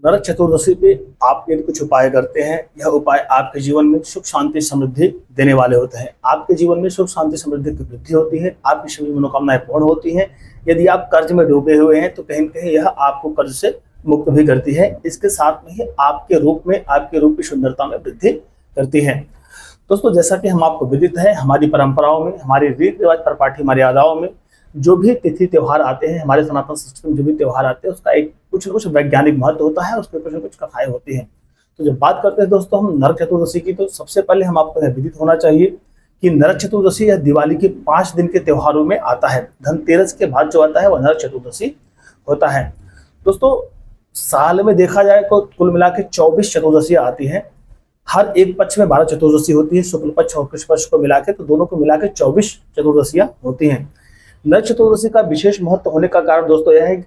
नरक चतुर्दशी पे आप यदि कुछ उपाय करते हैं, यह उपाय आपके जीवन में सुख शांति समृद्धि देने वाले होते हैं। आपके जीवन में सुख शांति समृद्धि की वृद्धि होती है, आपकी सभी मनोकामनाएं पूर्ण होती हैं। यदि आप कर्ज में डूबे हुए हैं तो कहीं न कहीं यह आपको कर्ज से मुक्त भी करती है। इसके साथ में ही आपके रूप की सुंदरता में वृद्धि करती है। दोस्तों, जैसा कि हम आपको विदित है, हमारी परंपराओं में, हमारी रीति रिवाज परपाठी मर्यादाओं में जो भी तिथि त्योहार आते हैं, हमारे सनातन संस्कृति में जो भी त्योहार आते हैं, उसका एक कुछ न कुछ वैज्ञानिक महत्व होता है, उसमें कुछ न कुछ कथाएं होती हैं। तो जब बात करते हैं दोस्तों हम नरक चतुर्दशी की, तो सबसे पहले हम आपको यह विदित होना चाहिए कि नरक चतुर्दशी या दिवाली के 5 दिन के त्योहारों में आता है। धनतेरस के बाद जो आता है वह नरक चतुर्दशी होता है। दोस्तों, साल में देखा जाए तो कुल मिला के 24 चतुर्दशियां आती हैं। हर एक पक्ष में 12 चतुर्दशी होती है, शुक्ल पक्ष और कृष्ण पक्ष को मिला के, तो दोनों को मिला के 24 चतुर्दशियां होती हैं। नरक चतुर्दशी का विशेष महत्व होने का कारण दोस्तों यह है कि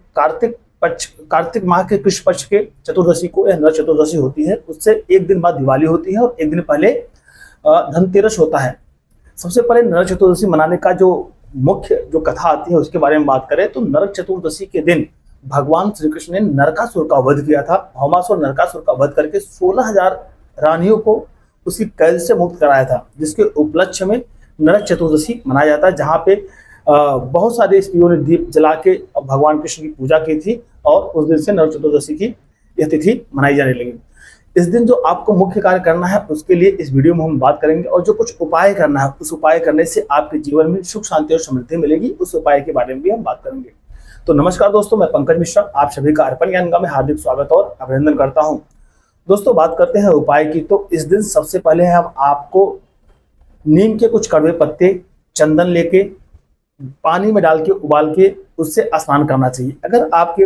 कार्तिक माह के कृष्ण पक्ष के चतुर्दशी को यह नरक चतुर्दशी होती है। उससे एक दिन बाद दिवाली होती है और एक दिन पहले धनतेरस होता है। सबसे पहले नरक चतुर्दशी मनाने का जो मुख्य जो कथा आती है उसके बारे में बात करें तो नरक चतुर्दशी के दिन भगवान श्री कृष्ण ने नरकासुर का वध किया था। भौमासुर नरकासुर का वध करके 16,000 रानियों को उसकी कैद से मुक्त कराया था, जिसके उपलक्ष्य में नरक चतुर्दशी मनाया जाता है, जहाँ पे बहुत सारे स्त्रियों ने दीप जला के भगवान कृष्ण की पूजा की थी और उस दिन से नरक चतुर्दशी की यह तिथि मनाई जाने लगी। इस दिन जो आपको मुख्य कार्य करना है उसके लिए इस वीडियो में हम बात करेंगे, और जो कुछ उपाय करना है उस उपाय करने से आपके जीवन में सुख शांति और समृद्धि मिलेगी, उस उपाय के बारे में भी हम बात करेंगे। तो नमस्कार दोस्तों, मैं पंकज मिश्रा आप सभी का अर्पण ज्ञान में हार्दिक स्वागत और अभिनंदन करता हूँ। दोस्तों, बात करते हैं उपाय की। तो इस दिन सबसे पहले हम आपको नीम के कुछ कड़वे पत्ते, चंदन लेके पानी में डाल के उबाल के उससे स्नान करना चाहिए। अगर आपके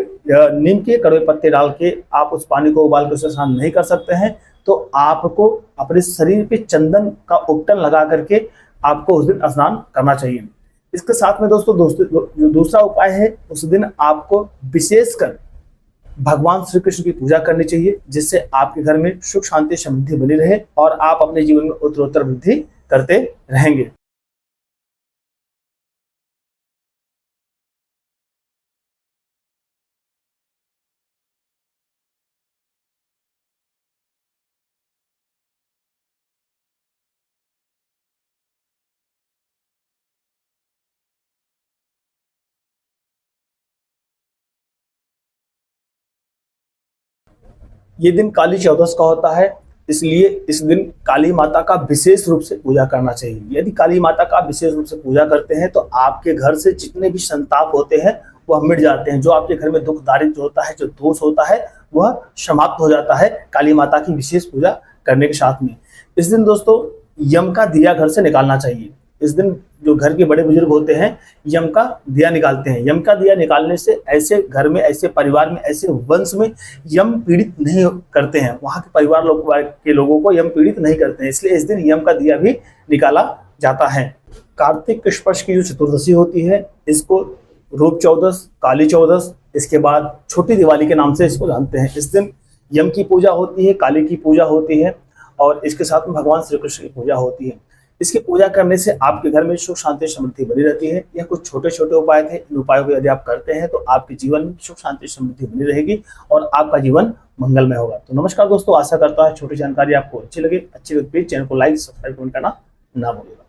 नीम के कड़वे पत्ते डाल के आप उस पानी को उबाल के उससे स्नान नहीं कर सकते हैं तो आपको अपने शरीर पे चंदन का उपटन लगा करके आपको उस दिन स्नान करना चाहिए। इसके साथ में दोस्तों जो दूसरा उपाय है, उस दिन आपको विशेषकर भगवान श्री कृष्ण की पूजा करनी चाहिए, जिससे आपके घर में सुख शांति समृद्धि बनी रहे और आप अपने जीवन में उत्तरोत्तर वृद्धि करते रहेंगे। ये दिन काली चौदस का होता है, इसलिए इस दिन काली माता का विशेष रूप से पूजा करना चाहिए। यदि काली माता का विशेष रूप से पूजा करते हैं तो आपके घर से जितने भी संताप होते हैं वह मिट जाते हैं। जो आपके घर में दुख दारिद्र होता है, जो दोष होता है, वह समाप्त हो जाता है काली माता की विशेष पूजा करने के साथ में। इस दिन दोस्तों यम का दिया घर से निकालना चाहिए। इस दिन जो घर के बड़े बुजुर्ग होते हैं यम का दिया निकालते हैं। यम का दिया निकालने से ऐसे घर में, ऐसे परिवार में, ऐसे वंश में यम पीड़ित नहीं करते हैं। वहाँ के परिवार के लोगों को यम पीड़ित नहीं करते हैं, इसलिए इस दिन यम का दिया भी निकाला जाता है। कार्तिक कृष्ण पक्ष की जो चतुर्दशी होती है इसको रूप चौदस, काली चौदस, इसके बाद छोटी दिवाली के नाम से इसको जानते हैं। इस दिन यम की पूजा होती है, काली की पूजा होती है और इसके साथ में भगवान श्री कृष्ण की पूजा होती है। इसकी पूजा करने से आपके घर में सुख शांति समृद्धि बनी रहती है। यह कुछ छोटे छोटे उपाय थे। इन उपायों को यदि आप करते हैं तो आपके जीवन में सुख शांति समृद्धि बनी रहेगी और आपका जीवन मंगलमय होगा। तो नमस्कार दोस्तों, आशा करता हूं छोटी जानकारी आपको अच्छी लगे। अच्छी लगे प्लीज चैनल को लाइक, सब्सक्राइब करना ना भूलिए।